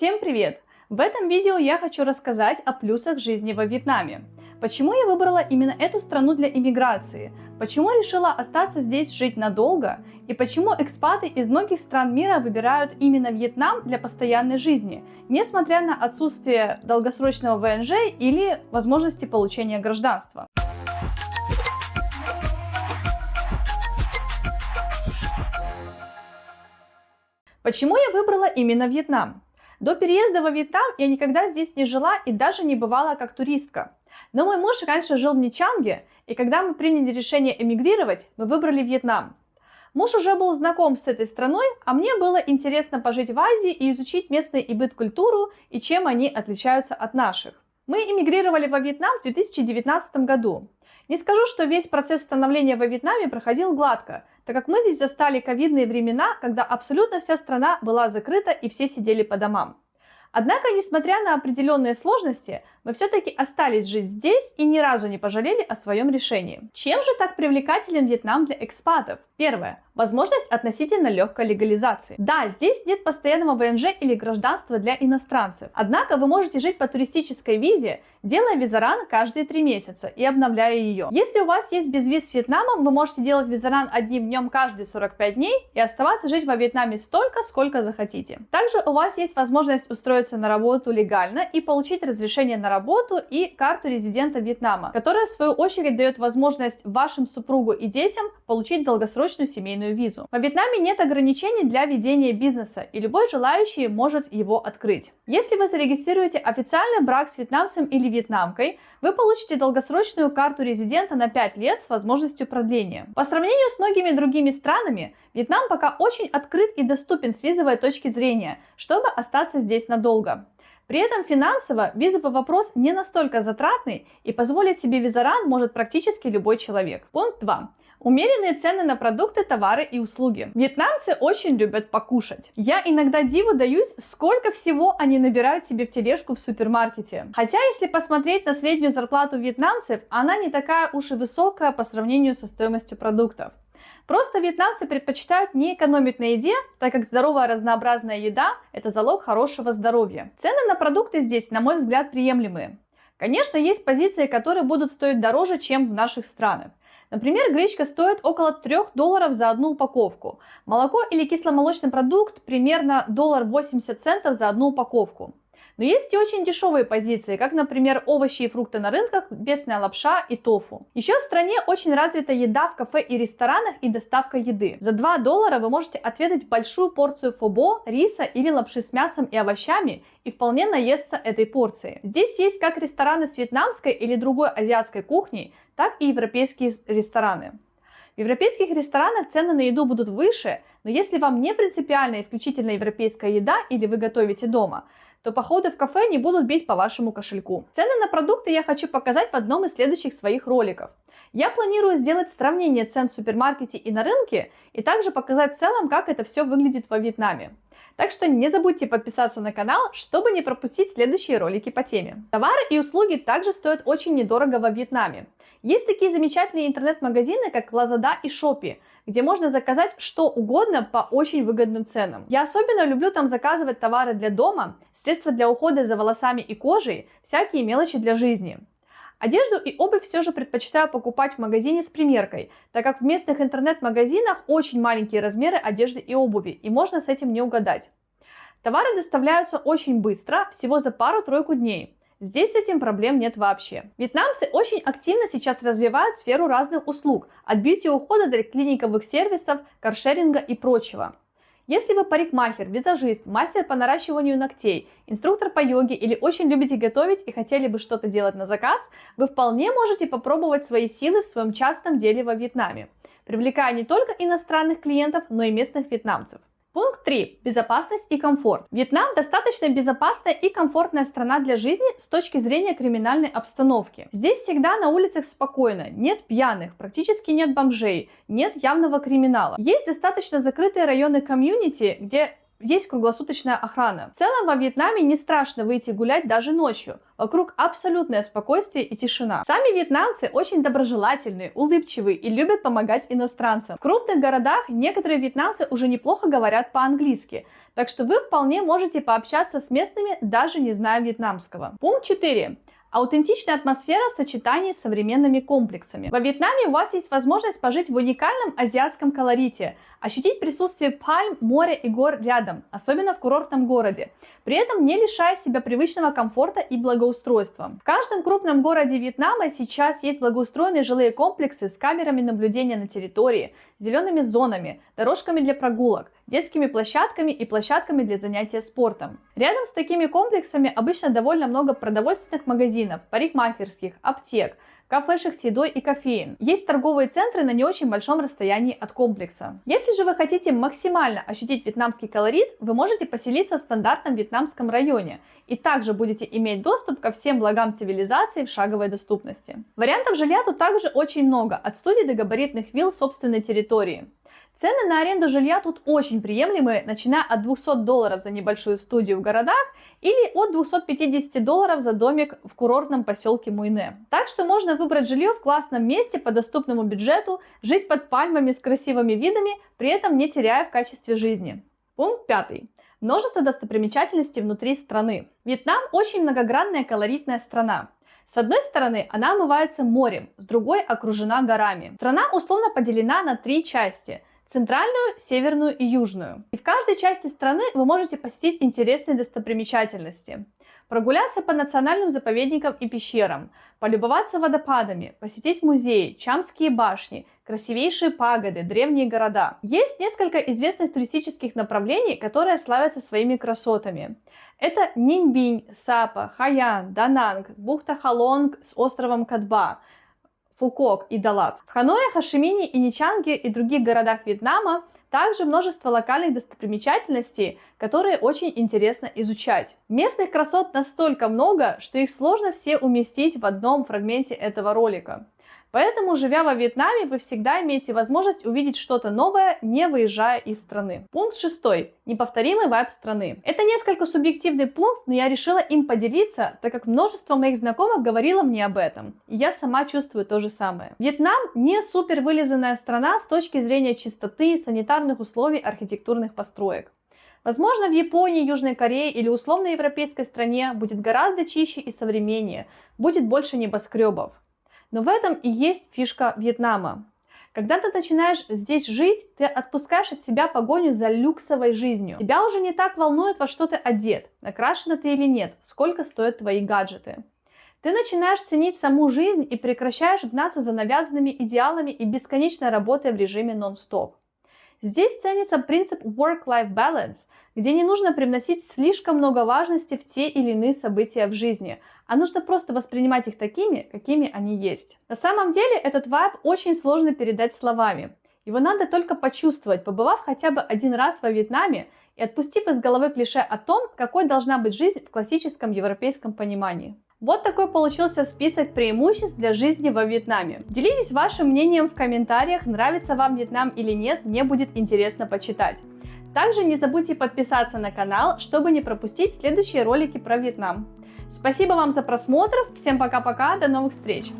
Всем привет! В этом видео я хочу рассказать о плюсах жизни во Вьетнаме. Почему я выбрала именно эту страну для иммиграции? Почему решила остаться здесь жить надолго? И почему экспаты из многих стран мира выбирают именно Вьетнам для постоянной жизни, несмотря на отсутствие долгосрочного ВНЖ или возможности получения гражданства? Почему я выбрала именно Вьетнам? До переезда во Вьетнам я никогда здесь не жила и даже не бывала как туристка. Но мой муж раньше жил в Ничанге, и когда мы приняли решение эмигрировать, мы выбрали Вьетнам. Муж уже был знаком с этой страной, а мне было интересно пожить в Азии и изучить местный и быт-культуру и чем они отличаются от наших. Мы эмигрировали во Вьетнам в 2019 году. Не скажу, что весь процесс становления во Вьетнаме проходил гладко, так как мы здесь застали ковидные времена, когда абсолютно вся страна была закрыта и все сидели по домам. Однако, несмотря на определенные сложности, мы все-таки остались жить здесь и ни разу не пожалели о своем решении. Чем же так привлекателен Вьетнам для экспатов? Первое. Возможность относительно легкой легализации. Да, здесь нет постоянного ВНЖ или гражданства для иностранцев. Однако вы можете жить по туристической визе, делая визаран каждые 3 месяца и обновляя ее. Если у вас есть безвиз с Вьетнамом, вы можете делать визаран одним днем каждые 45 дней и оставаться жить во Вьетнаме столько, сколько захотите. Также у вас есть возможность устроиться на работу легально и получить разрешение на работу и карту резидента Вьетнама, которая в свою очередь дает возможность вашим супругу и детям получить долгосрочную семейную визу. Во Вьетнаме нет ограничений для ведения бизнеса, и любой желающий может его открыть. Если вы зарегистрируете официальный брак с вьетнамцем или вьетнамкой, вы получите долгосрочную карту резидента на 5 лет с возможностью продления. По сравнению с многими другими странами, Вьетнам пока очень открыт и доступен с визовой точки зрения, чтобы остаться здесь надолго. При этом финансово визовый вопрос не настолько затратный, и позволить себе визаран может практически любой человек. Пункт 2. Умеренные цены на продукты, товары и услуги. Вьетнамцы очень любят покушать. Я иногда диву даюсь, сколько всего они набирают себе в тележку в супермаркете. Хотя, если посмотреть на среднюю зарплату вьетнамцев, она не такая уж и высокая по сравнению со стоимостью продуктов. Просто вьетнамцы предпочитают не экономить на еде, так как здоровая разнообразная еда – это залог хорошего здоровья. Цены на продукты здесь, на мой взгляд, приемлемые. Конечно, есть позиции, которые будут стоить дороже, чем в наших странах. Например, гречка стоит около $3 за одну упаковку. Молоко или кисломолочный продукт примерно $0.80 за одну упаковку. Но есть и очень дешевые позиции, как, например, овощи и фрукты на рынках, местная лапша и тофу. Еще в стране очень развита еда в кафе и ресторанах и доставка еды. За $2 вы можете отведать большую порцию фобо, риса или лапши с мясом и овощами и вполне наесться этой порцией. Здесь есть как рестораны с вьетнамской или другой азиатской кухней, так и европейские рестораны. В европейских ресторанах цены на еду будут выше, но если вам не принципиально исключительно европейская еда или вы готовите дома, то походы в кафе не будут бить по вашему кошельку. Цены на продукты я хочу показать в одном из следующих своих роликов. Я планирую сделать сравнение цен в супермаркете и на рынке, и также показать в целом, как это все выглядит во Вьетнаме. Так что не забудьте подписаться на канал, чтобы не пропустить следующие ролики по теме. Товары и услуги также стоят очень недорого во Вьетнаме. Есть такие замечательные интернет-магазины, как Lazada и Shopee, где можно заказать что угодно по очень выгодным ценам. Я особенно люблю там заказывать товары для дома, средства для ухода за волосами и кожей, всякие мелочи для жизни. Одежду и обувь все же предпочитаю покупать в магазине с примеркой, так как в местных интернет-магазинах очень маленькие размеры одежды и обуви, и можно с этим не угадать. Товары доставляются очень быстро, всего за пару-тройку дней. Здесь с этим проблем нет вообще. Вьетнамцы очень активно сейчас развивают сферу разных услуг, от бьюти-ухода до клиниковых сервисов, каршеринга и прочего. Если вы парикмахер, визажист, мастер по наращиванию ногтей, инструктор по йоге или очень любите готовить и хотели бы что-то делать на заказ, вы вполне можете попробовать свои силы в своем частном деле во Вьетнаме, привлекая не только иностранных клиентов, но и местных вьетнамцев. Пункт 3. Безопасность и комфорт. Вьетнам достаточно безопасная и комфортная страна для жизни с точки зрения криминальной обстановки. Здесь всегда на улицах спокойно, нет пьяных, практически нет бомжей, нет явного криминала. Есть достаточно закрытые районы комьюнити, где есть круглосуточная охрана. В целом во Вьетнаме не страшно выйти гулять даже ночью. Вокруг абсолютное спокойствие и тишина. Сами вьетнамцы очень доброжелательные, улыбчивые и любят помогать иностранцам. В крупных городах некоторые вьетнамцы уже неплохо говорят по-английски, так что вы вполне можете пообщаться с местными, даже не зная вьетнамского. Пункт 4. Аутентичная атмосфера в сочетании с современными комплексами. Во Вьетнаме у вас есть возможность пожить в уникальном азиатском колорите, ощутить присутствие пальм, моря и гор рядом, особенно в курортном городе, при этом не лишая себя привычного комфорта и благоустройства. В каждом крупном городе Вьетнама сейчас есть благоустроенные жилые комплексы с камерами наблюдения на территории, зелеными зонами, дорожками для прогулок, детскими площадками и площадками для занятия спортом. Рядом с такими комплексами обычно довольно много продовольственных магазинов, парикмахерских, аптек, кафешек с едой и кофеин. Есть торговые центры на не очень большом расстоянии от комплекса. Если же вы хотите максимально ощутить вьетнамский колорит, вы можете поселиться в стандартном вьетнамском районе и также будете иметь доступ ко всем благам цивилизации в шаговой доступности. Вариантов жилья тут также очень много, от студий до габаритных вилл собственной территории. Цены на аренду жилья тут очень приемлемые, начиная от $200 за небольшую студию в городах или от $250 за домик в курортном поселке Муйне. Так что можно выбрать жилье в классном месте по доступному бюджету, жить под пальмами с красивыми видами, при этом не теряя в качестве жизни. Пункт 5. Множество достопримечательностей внутри страны. Вьетнам очень многогранная колоритная страна. С одной стороны, она омывается морем, с другой окружена горами. Страна условно поделена на 3 части – центральную, северную и южную. И в каждой части страны вы можете посетить интересные достопримечательности. Прогуляться по национальным заповедникам и пещерам, полюбоваться водопадами, посетить музеи, чамские башни, красивейшие пагоды, древние города. Есть несколько известных туристических направлений, которые славятся своими красотами. Это Нинбинь, Сапа, Хаян, Дананг, бухта Халонг с островом Катба, Фукок и Далат. В Ханое, Хошимине и Ничанге и других городах Вьетнама также множество локальных достопримечательностей, которые очень интересно изучать. Местных красот настолько много, что их сложно все уместить в одном фрагменте этого ролика. Поэтому, живя во Вьетнаме, вы всегда имеете возможность увидеть что-то новое, не выезжая из страны. Пункт 6. Неповторимый вайб страны. Это несколько субъективный пункт, но я решила им поделиться, так как множество моих знакомых говорило мне об этом. И я сама чувствую то же самое. Вьетнам не супер вылизанная страна с точки зрения чистоты, санитарных условий, архитектурных построек. Возможно, в Японии, Южной Корее или условно европейской стране будет гораздо чище и современнее, будет больше небоскребов. Но в этом и есть фишка Вьетнама. Когда ты начинаешь здесь жить, ты отпускаешь от себя погоню за люксовой жизнью. Тебя уже не так волнует, во что ты одет, накрашена ты или нет, сколько стоят твои гаджеты. Ты начинаешь ценить саму жизнь и прекращаешь гнаться за навязанными идеалами и бесконечной работой в режиме нон-стоп. Здесь ценится принцип work-life balance, где не нужно привносить слишком много важности в те или иные события в жизни, а нужно просто воспринимать их такими, какими они есть. На самом деле этот вайб очень сложно передать словами. Его надо только почувствовать, побывав хотя бы один раз во Вьетнаме и отпустив из головы клише о том, какой должна быть жизнь в классическом европейском понимании. Вот такой получился список преимуществ для жизни во Вьетнаме. Делитесь вашим мнением в комментариях, нравится вам Вьетнам или нет, мне будет интересно почитать. Также не забудьте подписаться на канал, чтобы не пропустить следующие ролики про Вьетнам. Спасибо вам за просмотр, всем пока-пока, до новых встреч!